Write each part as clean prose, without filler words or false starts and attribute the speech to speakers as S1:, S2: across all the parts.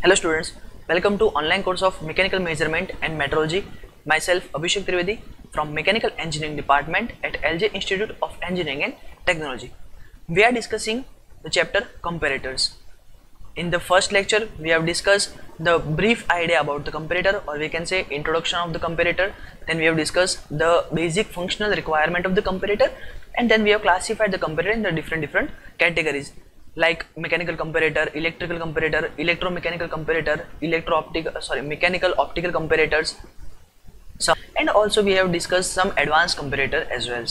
S1: Hello students, welcome to online course of Mechanical Measurement and Metrology. Myself Abhishek Trivedi from Mechanical Engineering Department at LJ Institute of Engineering and Technology. We are discussing the chapter comparators. In the first lecture, we have discussed the brief idea about the comparator, or we can say introduction of the comparator. Then we have discussed the basic functional requirement of the comparator, and then we have classified the comparator in the different categories like mechanical comparator, electrical comparator, electromechanical comparator, mechanical optical comparators. And also we have discussed some advanced comparator as well.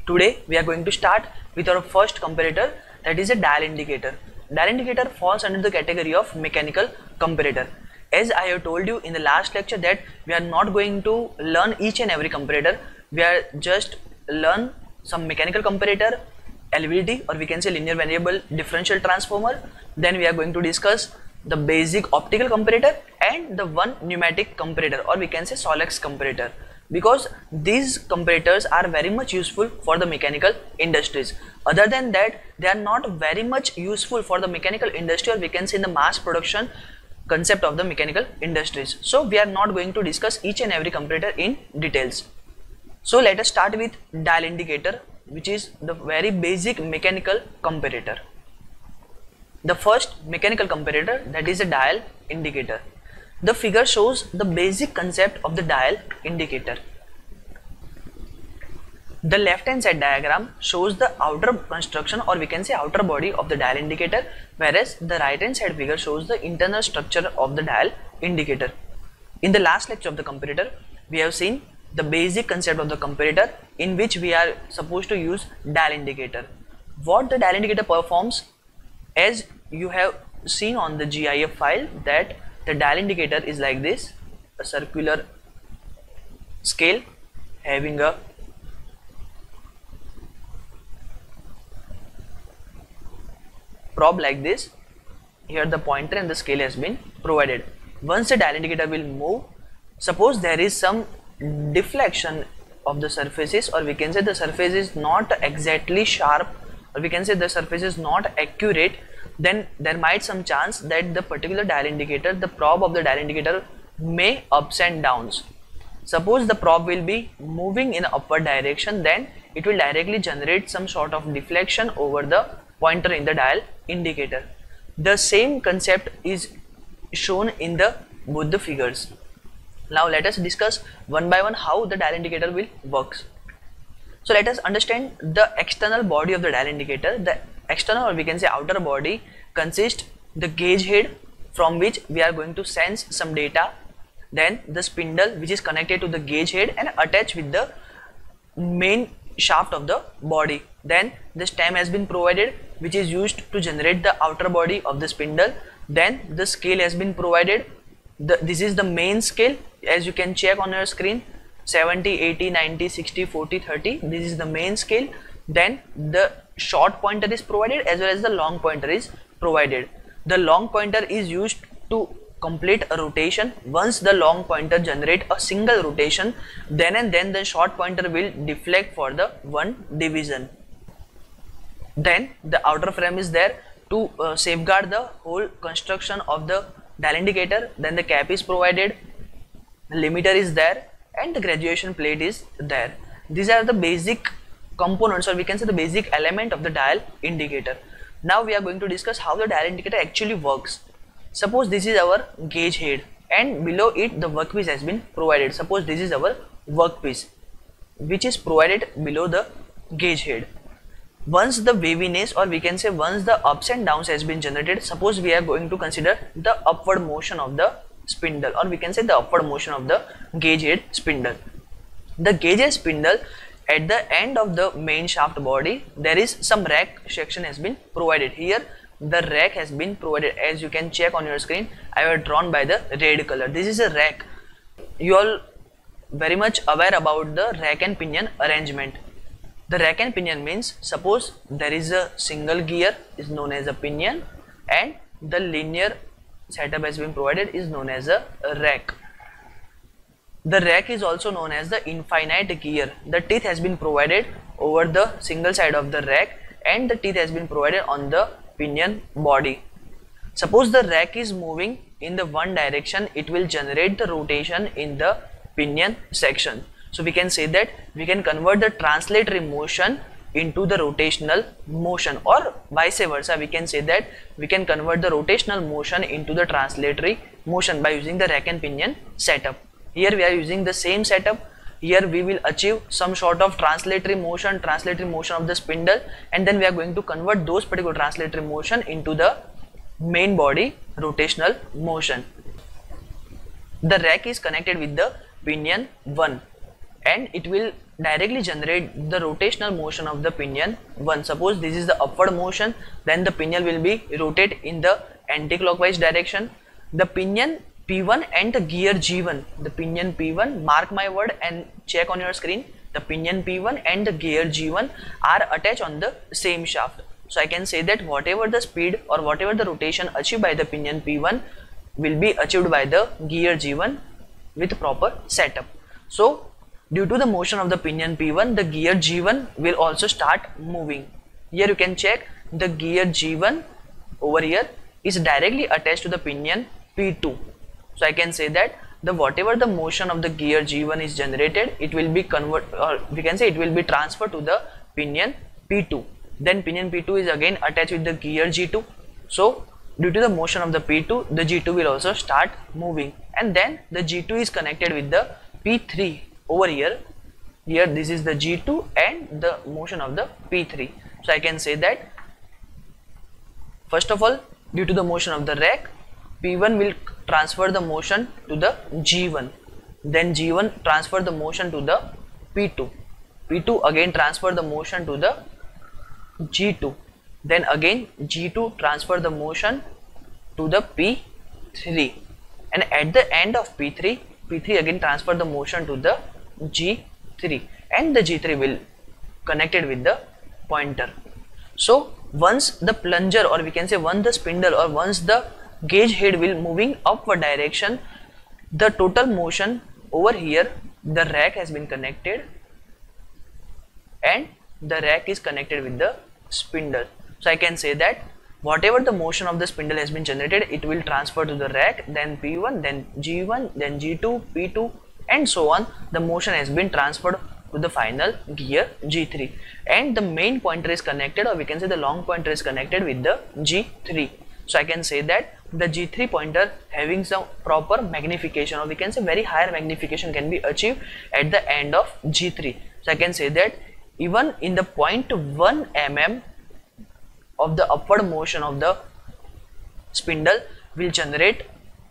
S1: Today we are going to start with our first comparator, that is a dial indicator. Dial indicator falls under the category of mechanical comparator. As I have told you in the last lecture that we are not going to learn each and every comparator, we are just learn some mechanical comparator, LVDT, or we can say linear variable differential transformer. Then we are going to discuss the basic optical comparator and the one pneumatic comparator, or we can say Solex comparator, because these comparators are very much useful for the mechanical industries. Other than that, they are not very much useful for the mechanical industry, or we can say in the mass production concept of the mechanical industries. So we are not going to discuss each and every comparator in details. So let us start with dial indicator, which is the very basic mechanical comparator. The first mechanical comparator, that is a dial indicator. The figure shows the basic concept of the dial indicator. The left hand side diagram shows the outer construction, or we can say outer body of the dial indicator, whereas the right hand side figure shows the internal structure of the dial indicator. In the last lecture of the comparator, we have seen the basic concept of the comparator, in which we are supposed to use dial indicator. What the dial indicator performs, as you have seen on the GIF file, that the dial indicator is like this: a circular scale having a probe like this. Here the pointer and the scale has been provided. Once the dial indicator will move, suppose there is some deflection of the surfaces, or we can say the surface is not exactly sharp, or we can say the surface is not accurate, then there might some chance that the particular dial indicator, the probe of the dial indicator, may ups and downs. Suppose the probe will be moving in upward direction, then it will directly generate some sort of deflection over the pointer in the dial indicator. The same concept is shown in both the figures. Now let us discuss one by one how the dial indicator will work. So let us understand the external body of the dial indicator. The external, or we can say outer body, consists the gauge head, from which we are going to sense some data, then the spindle which is connected to the gauge head and attached with the main shaft of the body. Then the stem has been provided, which is used to generate the outer body of the spindle. Then the scale has been provided. This is the main scale, as you can check on your screen: 70, 80, 90, 60, 40, 30. This is the main scale. Then the short pointer is provided, as well as the long pointer is provided. The long pointer is used to complete a rotation. Once the long pointer generate a single rotation, then and then the short pointer will deflect for the one division. Then the outer frame is there to safeguard the whole construction of the dial indicator. Then the cap is provided, the limiter is there, and the graduation plate is there. These are the basic components, or we can say the basic element of the dial indicator. Now we are going to discuss how the dial indicator actually works. Suppose this is our gauge head, and below it the workpiece has been provided. Suppose this is our workpiece, which is provided below the gauge head. Once the waviness, or we can say once the ups and downs has been generated, suppose we are going to consider the upward motion of the spindle, or we can say the upward motion of the gauge head spindle. The gauge head spindle, at the end of the main shaft body, there is some rack section has been provided. Here the rack has been provided, as you can check on your screen. I have drawn by the red color. This is a rack. You all very much aware about the rack and pinion arrangement. The rack and pinion means, suppose there is a single gear, is known as a pinion, and the linear setup has been provided, is known as a rack. The rack is also known as the infinite gear. The teeth has been provided over the single side of the rack, and the teeth has been provided on the pinion body. Suppose the rack is moving in the one direction, it will generate the rotation in the pinion section. So we can say that we can convert the translatory motion into the rotational motion, or vice versa. We can say that we can convert the rotational motion into the translatory motion by using the rack and pinion setup. Here we are using the same setup. Here we will achieve some sort of translatory motion of the spindle, and then we are going to convert those particular translatory motion into the main body rotational motion. The rack is connected with the pinion 1 and it will directly generate the rotational motion of the pinion 1. Suppose this is the upward motion, then the pinion will be rotate in the anti-clockwise direction. The pinion P1 and the gear G1, the pinion P1, mark my word and check on your screen, the pinion P1 and the gear G1 are attached on the same shaft. So I can say that whatever the speed or whatever the rotation achieved by the pinion P1 will be achieved by the gear G1 with proper setup. So due to the motion of the pinion P1, the gear G1 will also start moving. Here you can check the gear G1 over here is directly attached to the pinion P2. So I can say that the whatever the motion of the gear G1 is generated, it will be converted, or we can say it will be transferred to the pinion P2. Then pinion P2 is again attached with the gear G2. So due to the motion of the P2, the G2 will also start moving, and then the G2 is connected with the P3 over here. Here this is the G2 and the motion of the P3. So I can say that first of all, due to the motion of the rack, P1 will transfer the motion to the G1, then G1 transfer the motion to the P2, P2 again transfer the motion to the G2, then again G2 transfer the motion to the P3, and at the end of P3 again transfer the motion to the G3, and the G3 will connected with the pointer. So once the plunger, or we can say once the spindle or once the gauge head will moving upward direction, the total motion over here, the rack has been connected and the rack is connected with the spindle. So I can say that whatever the motion of the spindle has been generated, it will transfer to the rack, then P1, then G1, then G2, P2 and so on. The motion has been transferred to the final gear G3, and the main pointer is connected, or we can say the long pointer is connected with the G3. So I can say that the G3 pointer having some proper magnification, or we can say very higher magnification can be achieved at the end of G3. So I can say that even in the 0.1 mm of the upward motion of the spindle will generate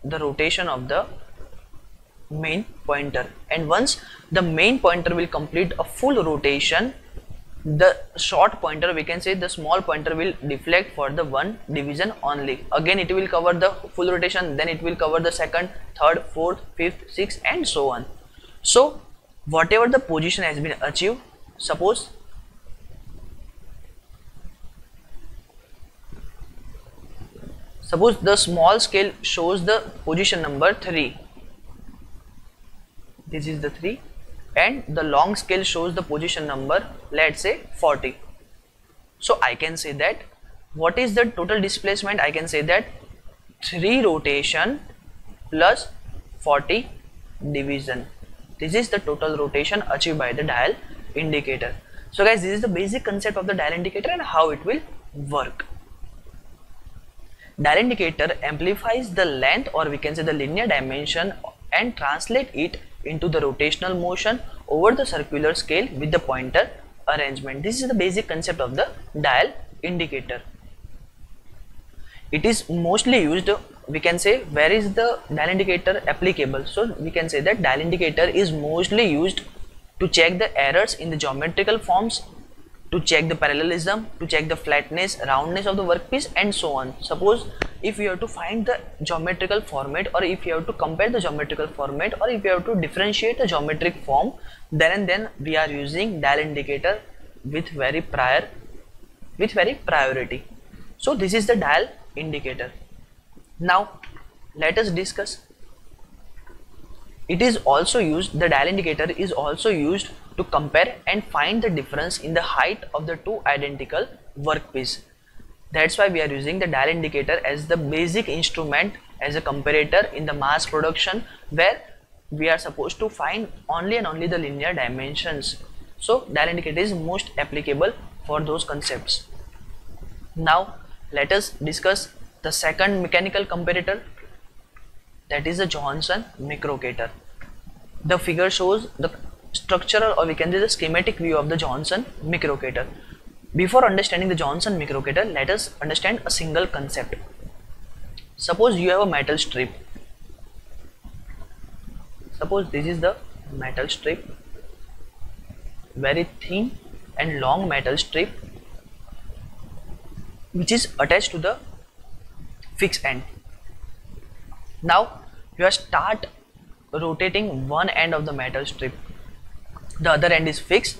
S1: the rotation of the main pointer, and once the main pointer will complete a full rotation, the short pointer, we can say the small pointer, will deflect for the one division only. Again it will cover the full rotation, then it will cover the second, third, fourth, fifth, sixth and so on. So whatever the position has been achieved, suppose the small scale shows the position number 3, this is the 3, and the long scale shows the position number, let's say 40. So I can say that what is the total displacement? I can say that 3 rotation plus 40 division. This is the total rotation achieved by the dial indicator. So guys, this is the basic concept of the dial indicator and how it will work. Dial indicator amplifies the length, or we can say the linear dimension, and translate it into the rotational motion over the circular scale with the pointer arrangement. This is the basic concept of the dial indicator. It is mostly used, we can say, where is the dial indicator applicable? So we can say that dial indicator is mostly used to check the errors in the geometrical forms, to check the parallelism, to check the flatness, roundness of the workpiece and so on. Suppose if you have to find the geometrical format, or if you have to compare the geometrical format, or if you have to differentiate the geometric form, then we are using dial indicator with very priority. So this is the dial indicator. Now let us discuss. It is also used, the dial indicator is also used to compare and find the difference in the height of the two identical workpiece. That's why we are using the dial indicator as the basic instrument, as a comparator in the mass production, where we are supposed to find only and only the linear dimensions. So dial indicator is most applicable for those concepts. Now let us discuss the second mechanical comparator, that is the Johnson microcator. The figure shows the structural, or we can say the schematic view of the Johnson microcator. Before understanding the Johnson microcator, let us understand a single concept. Suppose you have a metal strip. Suppose this is the metal strip, very thin and long metal strip, which is attached to the fixed end. Now you start rotating one end of the metal strip, the other end is fixed.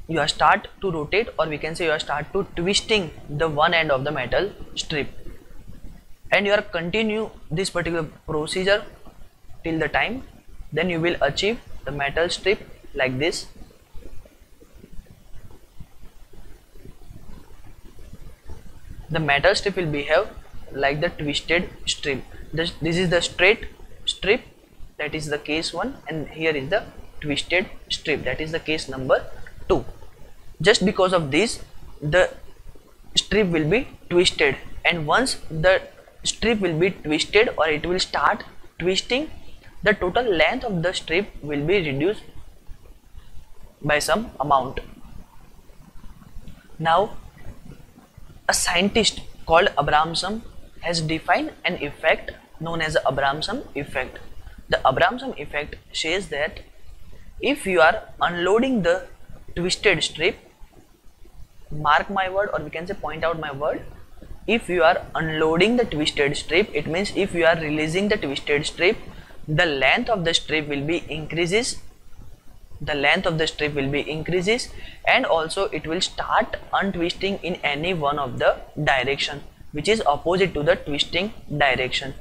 S1: You start to rotate, or we can say you start to twisting the one end of the metal strip, and you are continue this particular procedure till the time, then you will achieve the metal strip like this. The metal strip will behave like the twisted strip. This is the straight strip, that is the case 1, and here is the twisted strip, that is the case number 2. Just because of this, the strip will be twisted, and once the strip will be twisted, or it will start twisting, the total length of the strip will be reduced by some amount. Now a scientist called Abramson has defined an effect known as the Abramson effect. The Abramson effect says that if you are unloading the twisted strip, mark my word, or we can say point out my word, if you are unloading the twisted strip, it means if you are releasing the twisted strip, the length of the strip will be increases, and also it will start untwisting in any one of the direction which is opposite to the twisting direction.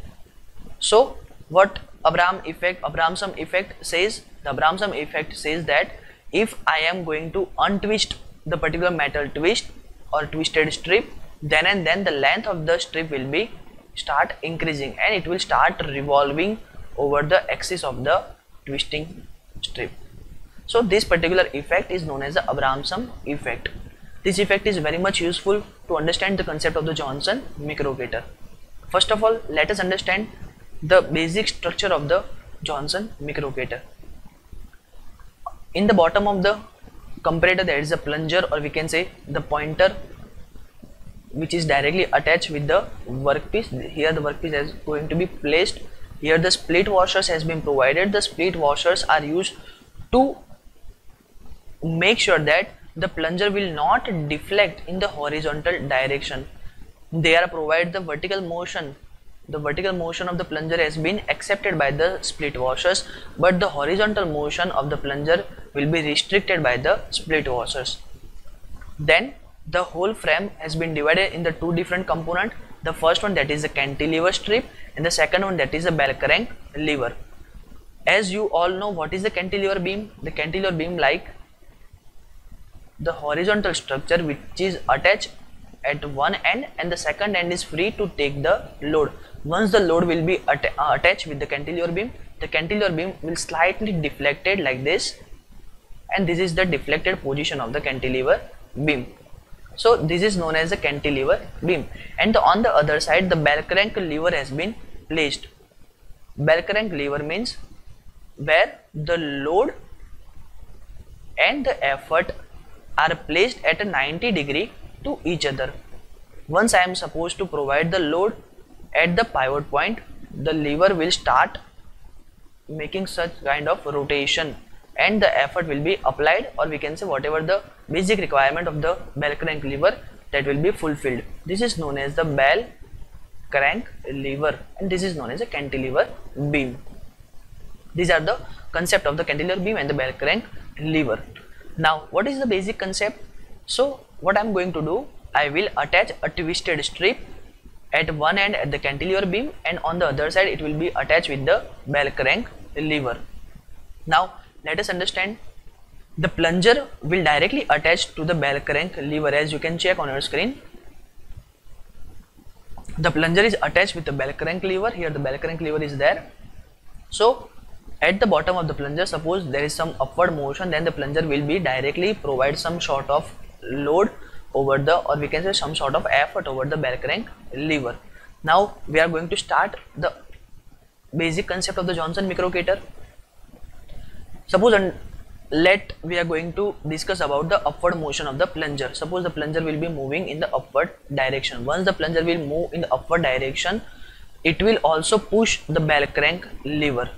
S1: So what Abramson effect says? The Abramson effect says that if I am going to untwist the particular metal twist or twisted strip, then and then the length of the strip will be start increasing, and it will start revolving over the axis of the twisting strip. So this particular effect is known as the Abramson effect. This effect is very much useful to understand the concept of the Johnson microcator. First of all, let us understand the basic structure of the Johnson microcator. In the bottom of the comparator there is a plunger, or we can say the pointer, which is directly attached with the workpiece. Here the workpiece is going to be placed. Here the split washers has been provided. The split washers are used to make sure that the plunger will not deflect in the horizontal direction. They are provided the vertical motion. The vertical motion of the plunger has been accepted by the split washers, but the horizontal motion of the plunger will be restricted by the split washers. Then the whole frame has been divided in the two different components. The first one, that is the cantilever strip, and the second one, that is the bell crank lever. As you all know, what is the cantilever beam? The cantilever beam like the horizontal structure which is attached at one end, and the second end is free to take the load. Once the load will be attached with the cantilever beam will slightly deflected like this, and this is the deflected position of the cantilever beam. So this is known as the cantilever beam. And on the other side, the bell crank lever has been placed. Bell crank lever means where the load and the effort are placed at a 90 degree to each other. Once I am supposed to provide the load at the pivot point, the lever will start making such kind of rotation, and the effort will be applied, or we can say whatever the basic requirement of the bell crank lever, that will be fulfilled. This is known as the bell crank lever, and this is known as a cantilever beam. These are the concept of the cantilever beam and the bell crank lever. Now what is the basic concept? So what I am going to do, I will attach a twisted strip at one end at the cantilever beam, and on the other side it will be attached with the bell crank lever. Now let us understand. The plunger will directly attach to the bell crank lever, as you can check on your screen. The plunger is attached with the bell crank lever. Here the bell crank lever is there. So at the bottom of the plunger, suppose there is some upward motion, then the plunger will be directly provide some sort of load over the, or we can say some sort of effort over the bell crank lever. Now we are going to start the basic concept of the Johnson microcator. Suppose we are going to discuss about the upward motion of the plunger. Suppose the plunger will be moving in the upward direction. Once the plunger will move in the upward direction, it will also push the bell crank lever.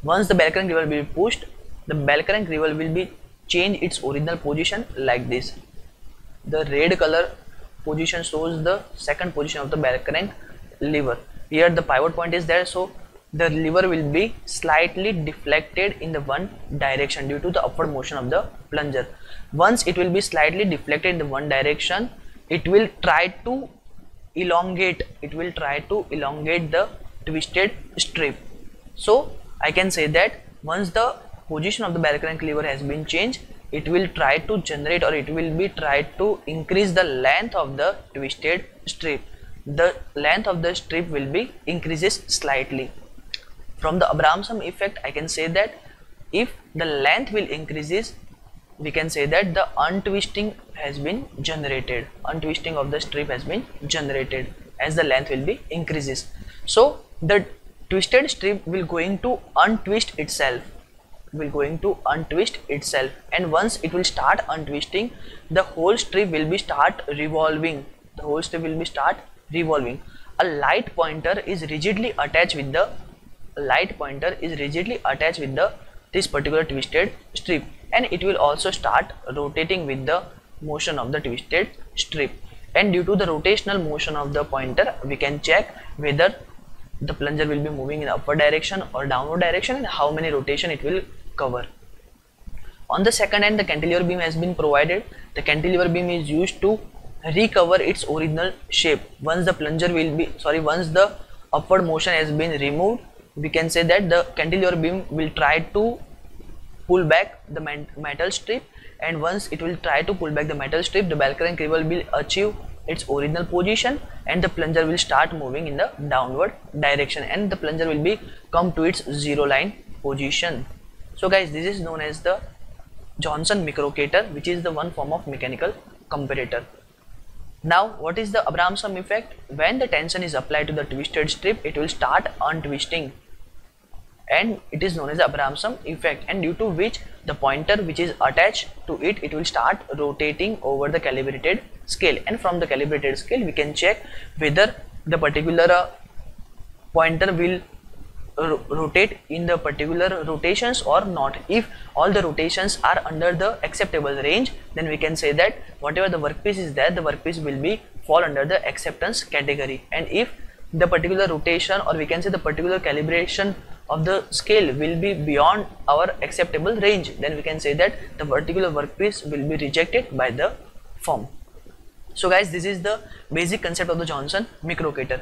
S1: Once the bell crank lever will be pushed, the bell crank lever will be change its original position like this. The red color position shows the second position of the bell crank lever. Here the pivot point is there, so the lever will be slightly deflected in the one direction due to the upward motion of the plunger. Once it will be slightly deflected in the one direction, it will try to elongate the twisted strip. So I can say that once the position of the bell crank lever has been changed, it will try to generate, or it will be try to increase the length of the twisted strip. The length of the strip will be increases slightly. From the Abramson effect, I can say that if the length will increases, we can say that the untwisting has been generated. Untwisting of the strip has been generated as the length will be increases. So the twisted strip will going to untwist itself. And once it will start untwisting, the whole strip will be start revolving. A light pointer is rigidly attached with this particular twisted strip, and it will also start rotating with the motion of the twisted strip. And due to the rotational motion of the pointer, we can check whether the plunger will be moving in upward direction or downward direction, and how many rotation it will cover. On the second hand, the cantilever beam has been provided. The cantilever beam is used to recover its original shape. Once the upward motion has been removed, we can say that the cantilever beam will try to pull back the metal strip, and once it will try to pull back the metal strip, the bell crank lever will achieve its original position, and the plunger will start moving in the downward direction, and the plunger will be come to its zero line position. So guys, this is known as the Johnson microcator, which is the one form of mechanical comparator. Now what is the Abramson effect? When the tension is applied to the twisted strip, it will start untwisting, and it is known as the Abramson effect, and due to which the pointer which is attached to it, it will start rotating over the calibrated scale. And from the calibrated scale, we can check whether the particular pointer will rotate in the particular rotations or not. If all the rotations are under the acceptable range, then we can say that whatever the workpiece is there, the workpiece will be fall under the acceptance category. And if the particular rotation, or we can say the particular calibration of the scale will be beyond our acceptable range, then we can say that the particular workpiece will be rejected by the firm. So guys, this is the basic concept of the Johnson microcator.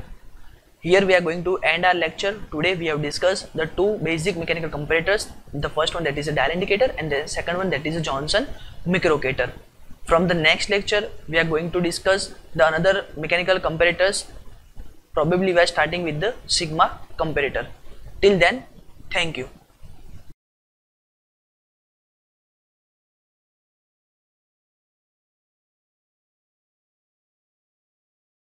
S1: Here we are going to end our lecture. Today we have discussed the two basic mechanical comparators. The first one, that is a dial indicator, and the second one, that is a Johnson microcator. From the next lecture, we are going to discuss the another mechanical comparators. Probably we are starting with the sigma comparator. Till then, thank you.